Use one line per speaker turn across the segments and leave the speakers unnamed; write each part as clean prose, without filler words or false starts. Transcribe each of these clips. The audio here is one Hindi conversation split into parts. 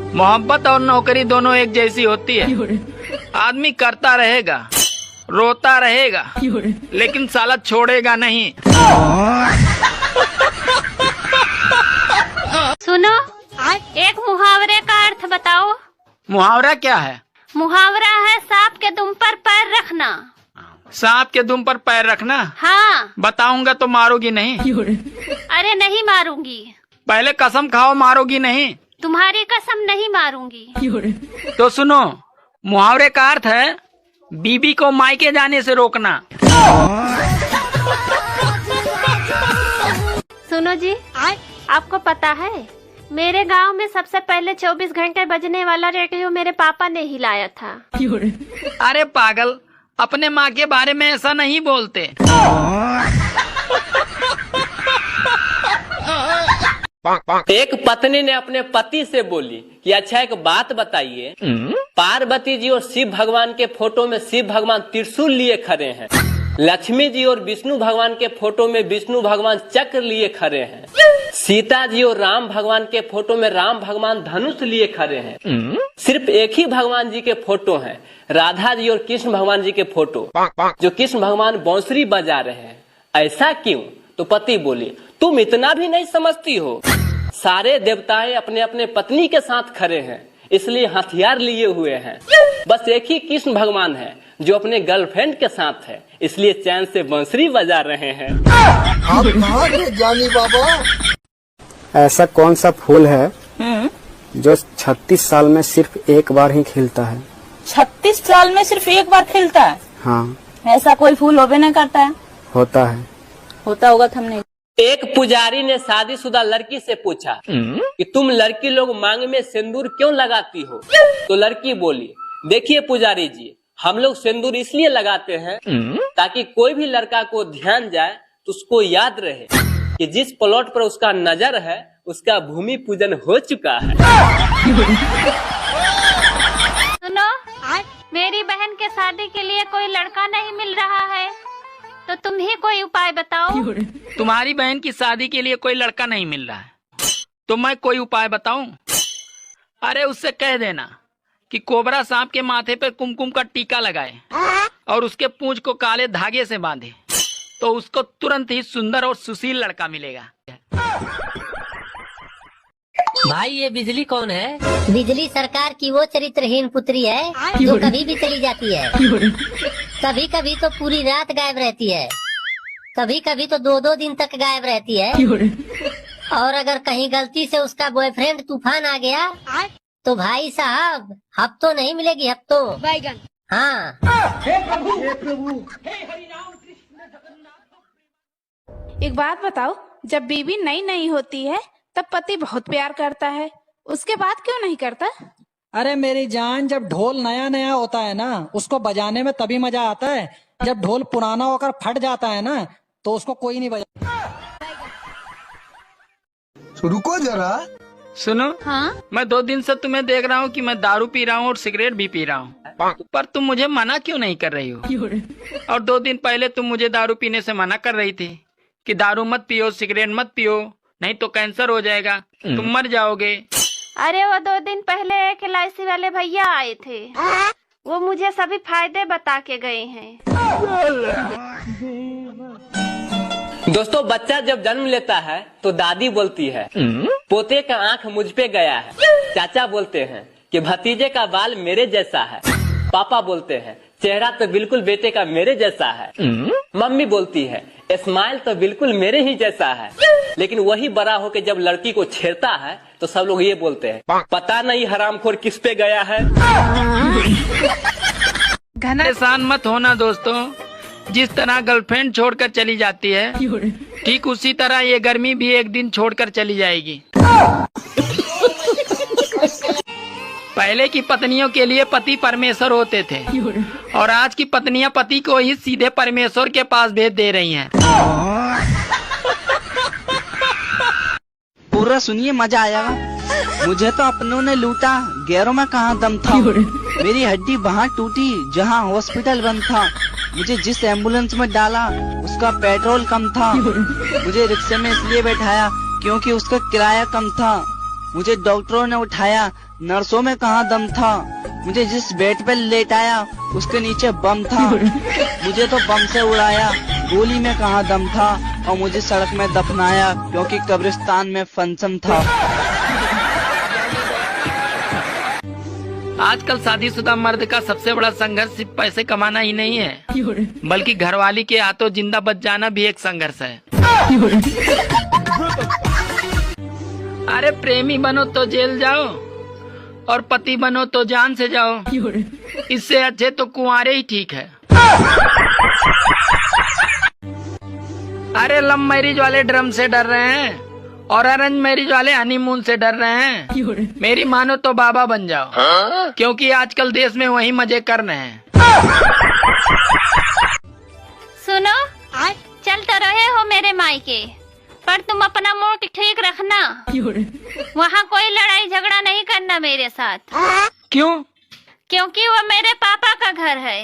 मोहब्बत और नौकरी दोनों एक जैसी होती है। आदमी करता रहेगा, रोता रहेगा, लेकिन साला छोड़ेगा नहीं।
सुनो, एक मुहावरे का अर्थ बताओ।
मुहावरा क्या है?
मुहावरा है सांप के दुम पर पैर रखना।
सांप के दुम पर पैर रखना?
हाँ।
बताऊंगा तो मारोगी नहीं?
अरे नहीं मारूंगी।
पहले कसम खाओ, मारोगी नहीं?
तुम्हारी कसम नहीं मारूंगी।
तो सुनो, मुहावरे का अर्थ है बीबी को मायके जाने से रोकना।
सुनो जी, आपको पता है मेरे गांव में सबसे पहले 24 घंटे बजने वाला रेडियो मेरे पापा ने ही लाया था।
अरे पागल, अपने माँ के बारे में ऐसा नहीं बोलते।
एक पत्नी ने अपने पति से बोली कि अच्छा एक बात बताइए, पार्वती जी और शिव भगवान के फोटो में शिव भगवान त्रिशूल लिए खड़े हैं, लक्ष्मी जी और विष्णु भगवान के फोटो में विष्णु भगवान चक्र लिए खड़े हैं, सीता जी और राम भगवान के फोटो में राम भगवान धनुष लिए खड़े हैं, सिर्फ एक ही भगवान जी के फोटो हैं, राधा जी और कृष्ण भगवान जी के फोटो, जो कृष्ण भगवान बांसुरी बजा रहे हैं। ऐसा क्यों? तो पति बोली, तुम इतना भी नहीं समझती हो, सारे देवताएं अपने अपने पत्नी के साथ खड़े हैं, इसलिए हथियार लिए हुए हैं। बस एक ही कृष्ण भगवान है जो अपने गर्लफ्रेंड के साथ है, इसलिए चैन से बांसुरी बजा रहे हैं।
आप कहाँ थे जानी बाबा?
ऐसा कौन सा फूल है जो 36 साल में सिर्फ एक बार ही खिलता है?
36 साल में सिर्फ एक बार खिलता है?
हाँ।
ऐसा कोई फूल होबे नहीं करता है?
होता है।
होता होगा तो हमने।
एक पुजारी ने शादीशुदा लड़की से पूछा कि तुम लड़की लोग मांग में सिंदूर क्यों लगाती हो? तो लड़की बोली, देखिए पुजारी जी, हम लोग सिंदूर इसलिए लगाते हैं ताकि कोई भी लड़का को ध्यान जाए तो उसको याद रहे कि जिस प्लॉट पर उसका नजर है उसका भूमि पूजन हो चुका है।
सुनो, मेरी बहन के शादी के लिए कोई लड़का नहीं मिल रहा है, तो तुम ही कोई उपाय बताओ।
तुम्हारी बहन की शादी के लिए कोई लड़का नहीं मिल रहा है तो मैं कोई उपाय बताऊं? अरे उससे कह देना कि कोबरा सांप के माथे पे कुमकुम का टीका लगाए और उसके पूंछ को काले धागे से बांधे, तो उसको तुरंत ही सुंदर और सुशील लड़का मिलेगा।
भाई ये बिजली कौन है?
बिजली सरकार की वो चरित्रहीन पुत्री है जो कभी भी चली जाती है। कभी कभी तो पूरी रात गायब रहती है, कभी कभी तो 2-2 दिन तक गायब रहती है। और अगर कहीं गलती से उसका बॉयफ्रेंड तूफान आ गया तो भाई साहब हफ्तों नहीं मिलेगी, हफ्तों। बैगन। हाँ।
एक बात बताओ, जब बीवी नई नई होती है तब पति बहुत प्यार करता है, उसके बाद क्यों नहीं करता?
अरे मेरी जान, जब ढोल नया नया होता है ना, उसको बजाने में तभी मजा आता है। जब ढोल पुराना होकर फट जाता है ना, तो उसको कोई नहीं बजा।
रुको जरा,
सुनो।
हाँ?
मैं 2 दिन से तुम्हें देख रहा हूँ कि मैं दारू पी रहा हूँ और सिगरेट भी पी रहा हूँ, पर तुम मुझे मना क्यों नहीं कर रही हो? और 2 दिन पहले तुम मुझे दारू पीने से मना कर रही थी कि दारू मत पियो, सिगरेट मत पियो, नहीं तो कैंसर हो जाएगा, तुम मर जाओगे।
अरे वो 2 दिन पहले एक LIC वाले भैया आए थे, वो मुझे सभी फायदे बता के गए हैं।
दोस्तों, बच्चा जब जन्म लेता है तो दादी बोलती है पोते का आंख मुझ पे गया है, चाचा बोलते हैं कि भतीजे का बाल मेरे जैसा है, पापा बोलते हैं चेहरा तो बिल्कुल बेटे का मेरे जैसा है, मम्मी बोलती है स्माइल तो बिल्कुल मेरे ही जैसा है। लेकिन वही बड़ा होके जब लड़की को छेड़ता है तो सब लोग ये बोलते हैं पता नहीं हरामखोर किस पे गया है।
परेशान मत होना दोस्तों, जिस तरह गर्लफ्रेंड छोड़कर चली जाती है, ठीक उसी तरह ये गर्मी भी एक दिन छोड़कर चली जाएगी। पहले की पत्नियों के लिए पति परमेश्वर होते थे और आज की पत्नियां पति को ही सीधे परमेश्वर के पास भेज दे रही हैं।
पूरा सुनिए, मजा आएगा। मुझे तो अपनों ने लूटा, गैरों में कहाँ दम था। मेरी हड्डी वहाँ टूटी जहाँ हॉस्पिटल बंद था। मुझे जिस एम्बुलेंस में डाला उसका पेट्रोल कम था। मुझे रिक्शे में इसलिए बैठाया क्योंकि उसका किराया कम था। मुझे डॉक्टरों ने उठाया, नर्सों में कहाँ दम था। मुझे जिस बेड पे लेटाया उसके नीचे बम था। मुझे तो बम से उड़ाया, गोली में कहाँ दम था। और मुझे सड़क में दफनाया क्योंकि कब्रिस्तान में फंक्शन था।
आजकल शादीशुदा मर्द का सबसे बड़ा संघर्ष सिर्फ पैसे कमाना ही नहीं है, बल्कि घरवाली के हाथों जिंदा बच जाना भी एक संघर्ष है। अरे प्रेमी बनो तो जेल जाओ और पति बनो तो जान से जाओ। इससे अच्छे तो कुंवारे ही ठीक है। अरे लव मैरिज वाले ड्रम से डर रहे हैं और अरेंज मैरिज वाले हनीमून से डर रहे हैं। मेरी मानो तो बाबा बन जाओ, क्योंकि आजकल देश में वही मजे कर रहे हैं।
सुनो, चल तो रहे हो मेरे मायके, पर तुम अपना मूड ठीक रखना। वहाँ कोई लड़ाई झगड़ा नहीं करना मेरे साथ।
क्यों?
क्योंकि वो मेरे पापा का घर है।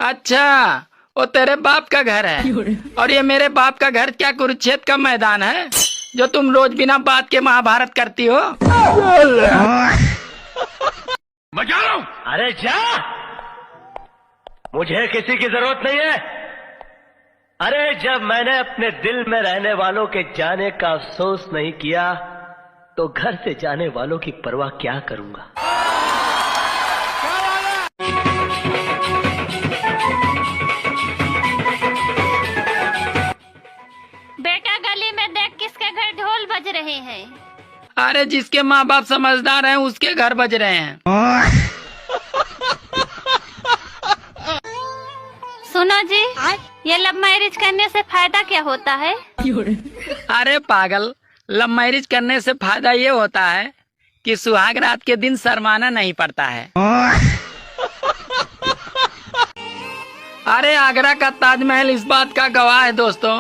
अच्छा, वो तेरे बाप का घर है और ये मेरे बाप का घर क्या कुरुक्षेत्र का मैदान है जो तुम रोज बिना बात के महाभारत करती हो?
मजा लो। अरे जा, मुझे किसी की जरूरत नहीं है। अरे जब मैंने अपने दिल में रहने वालों के जाने का अफसोस नहीं किया तो घर से जाने वालों की परवाह क्या करूंगा।
बेटा, गली में देख किसके घर ढोल बज रहे हैं।
अरे जिसके माँ बाप समझदार हैं उसके घर बज रहे हैं।
सुनो जी, ये लव मैरिज करने से फायदा क्या होता है?
अरे पागल, लव मैरिज करने से फायदा ये होता है कि सुहाग रात के दिन शर्माना नहीं पड़ता है। अरे आगरा का ताजमहल इस बात का गवाह है दोस्तों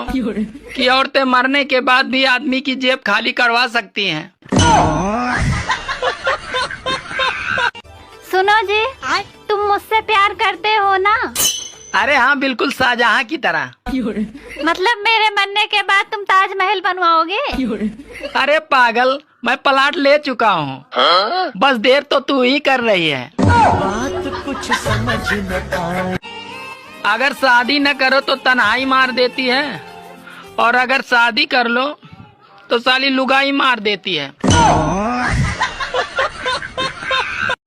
कि औरतें मरने के बाद भी आदमी की जेब खाली करवा सकती हैं।
सुनो जी, तुम मुझसे प्यार करते हो ना?
अरे हाँ, बिल्कुल शाहजहां की तरह।
मतलब मेरे मरने के बाद तुम ताजमहल बनवाओगे?
अरे पागल, मैं प्लाट ले चुका हूँ, बस देर तो तू ही कर रही है। बात कुछ समझ न आए। अगर शादी न करो तो तन्हाई मार देती है और अगर शादी कर लो तो साली लुगाई मार देती है।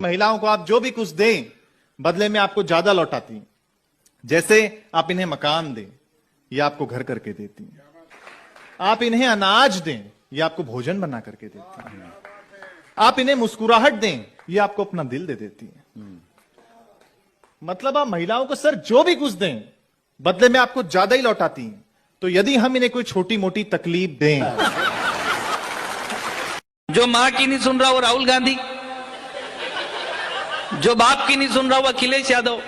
महिलाओं को आप जो भी कुछ दें बदले में आपको ज्यादा लौटाती हैं। जैसे आप इन्हें मकान दें, ये आपको घर करके देती हैं। आप इन्हें अनाज दें, ये आपको भोजन बना करके देती हैं। आप इन्हें मुस्कुराहट दें, ये आपको अपना दिल दे देती हैं। मतलब आप महिलाओं को सर जो भी कुछ दें बदले में आपको ज्यादा ही लौटाती हैं। तो यदि हम इन्हें कोई छोटी मोटी तकलीफ दें,
जो माँ की नहीं सुन रहा वो राहुल गांधी, जो बाप की नहीं सुन रहा वो अखिलेश यादव,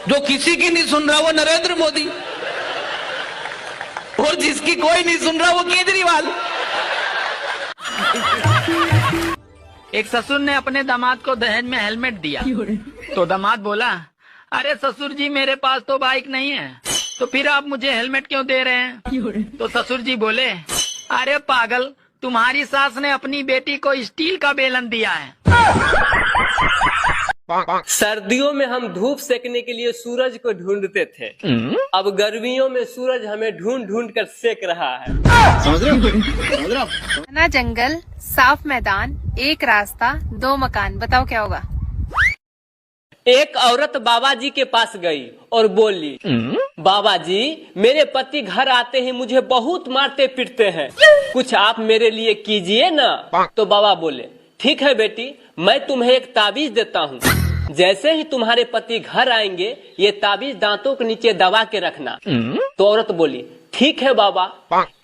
जो किसी की नहीं सुन रहा वो नरेंद्र मोदी, और जिसकी कोई नहीं सुन रहा वो केजरीवाल।
एक ससुर ने अपने दामाद को दहेज में हेलमेट दिया तो दामाद बोला, अरे ससुर जी मेरे पास तो बाइक नहीं है, तो फिर आप मुझे हेलमेट क्यों दे रहे हैं? तो ससुर जी बोले, अरे पागल, तुम्हारी सास ने अपनी बेटी को स्टील का बेलन दिया है।
सर्दियों में हम धूप सेकने के लिए सूरज को ढूंढते थे, अब गर्मियों में सूरज हमें ढूंढ ढूंढ कर सेक रहा है।
समझ रहे हो? ना जंगल, साफ मैदान, एक रास्ता, दो मकान, बताओ क्या होगा?
एक औरत बाबा जी के पास गई और बोली, बाबा जी मेरे पति घर आते ही मुझे बहुत मारते पीटते हैं, कुछ आप मेरे लिए कीजिए ना। तो बाबा बोले, ठीक है बेटी, मैं तुम्हें एक ताबीज देता हूँ, जैसे ही तुम्हारे पति घर आएंगे ये ताबीज दांतों के नीचे दबा के रखना। तो औरत बोली, ठीक है बाबा।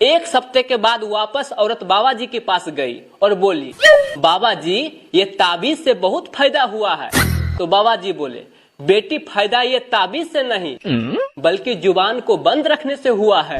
एक हफ्ते के बाद वापस औरत बाबा जी के पास गई और बोली, बाबा जी ये ताबीज से बहुत फायदा हुआ है। तो बाबा जी बोले, बेटी फायदा ये ताबीज से नहीं बल्कि जुबान को बंद रखने से हुआ है।